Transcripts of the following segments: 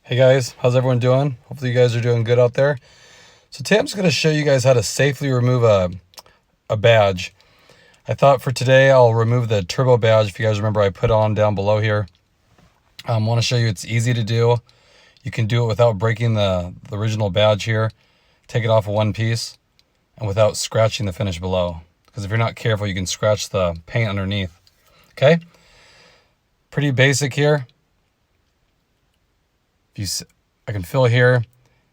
Hey guys, how's everyone doing? Hopefully you guys are doing good out there. So today I'm just going to show you guys how to safely remove a badge. I thought for today I'll remove the turbo badge. If you guys remember, I put on down below here. I want to show you it's easy to do. You can do it without breaking the original badge here. Take it off of one piece and without scratching the finish below. Because if you're not careful, you can scratch the paint underneath. Okay? Pretty basic here. I can feel here,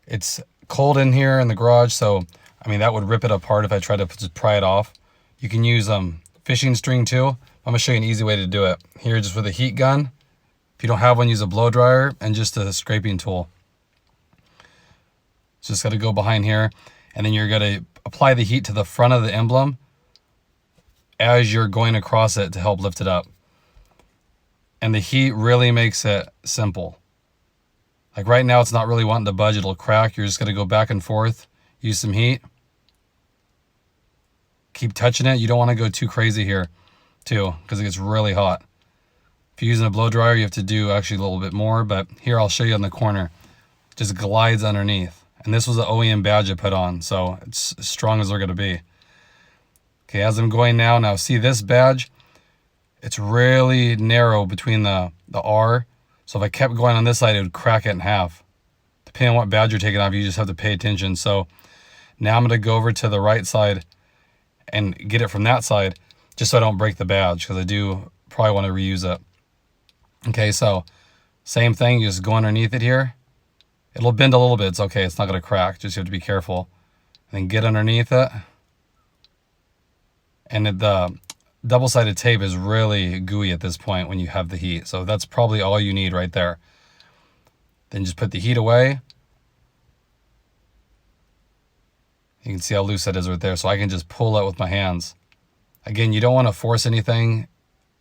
it's cold in here in the garage, so I mean that would rip it apart if I tried to just pry it off. You can use fishing string too. I'm gonna show you an easy way to do it. Here, just with a heat gun. If you don't have one, use a blow dryer and just a scraping tool. Just gotta go behind here, and then you're gonna apply the heat to the front of the emblem as you're going across it to help lift it up. And the heat really makes it simple. Like right now, it's not really wanting to budge. It'll crack. You're just going to go back and forth, use some heat. Keep touching it. You don't want to go too crazy here too, because it gets really hot. If you're using a blow dryer, you have to do actually a little bit more, but here I'll show you on the corner. Just glides underneath. And this was an OEM badge I put on, so it's as strong as they're going to be. Okay, as I'm going now see this badge? It's really narrow between the R. So if I kept going on this side, it would crack it in half. Depending on what badge you're taking off, you just have to pay attention. So now I'm going to go over to the right side and get it from that side, just so I don't break the badge, because I do probably want to reuse it. Okay, so same thing, you just go underneath it here. It'll bend a little bit. It's okay. It's not going to crack. Just you have to be careful. And then get underneath it. And the double-sided tape is really gooey at this point when you have the heat. So that's probably all you need right there. Then just put the heat away. You can see how loose that is right there. So I can just pull it with my hands. Again, you don't want to force anything.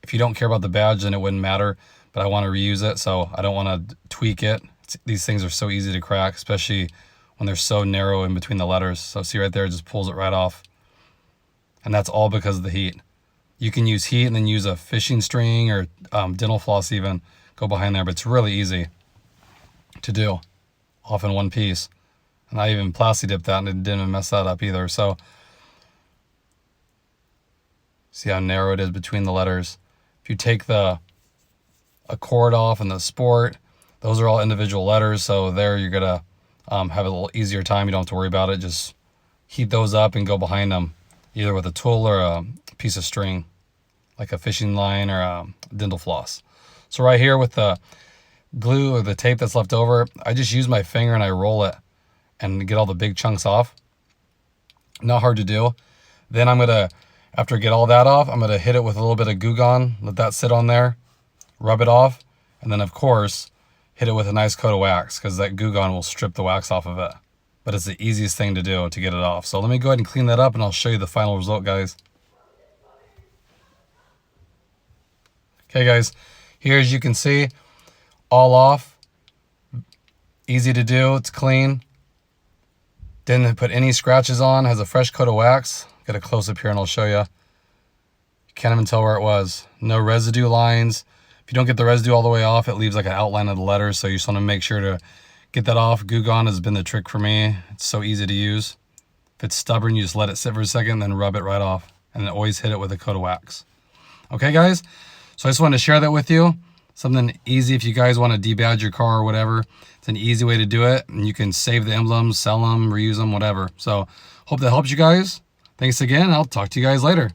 If you don't care about the badge, then it wouldn't matter. But I want to reuse it, so I don't want to tweak it. These things are so easy to crack, especially when they're so narrow in between the letters. So see right there, it just pulls it right off. And that's all because of the heat. You can use heat and then use a fishing string or dental floss even. Go behind there, but it's really easy to do. Off in one piece. And I even plasti dipped that and it didn't mess that up either. So see how narrow it is between the letters. If you take a cord off and the sport, those are all individual letters. So there you're going to have a little easier time. You don't have to worry about it. Just heat those up and go behind them, either with a tool or a piece of string, like a fishing line or a dental floss. So right here with the glue or the tape that's left over, I just use my finger and I roll it and get all the big chunks off. Not hard to do. Then I'm gonna, after I get all that off, I'm gonna hit it with a little bit of Goo Gone, let that sit on there, rub it off, and then of course, hit it with a nice coat of wax, because that Goo Gone will strip the wax off of it. But it's the easiest thing to do to get it off. So let me go ahead and clean that up and I'll show you the final result, guys. Okay guys, here as you can see, all off. Easy to do, it's clean. Didn't put any scratches on, has a fresh coat of wax. Get a close up here and I'll show you. You can't even tell where it was. No residue lines. If you don't get the residue all the way off, it leaves like an outline of the letters, so you just want to make sure to get that off. Goo Gone has been the trick for me. It's so easy to use. If it's stubborn, you just let it sit for a second, then rub it right off. And then always hit it with a coat of wax. Okay guys? So I just wanted to share that with you. Something easy if you guys want to debadge your car or whatever. It's an easy way to do it. And you can save the emblems, sell them, reuse them, whatever. So hope that helps you guys. Thanks again. I'll talk to you guys later.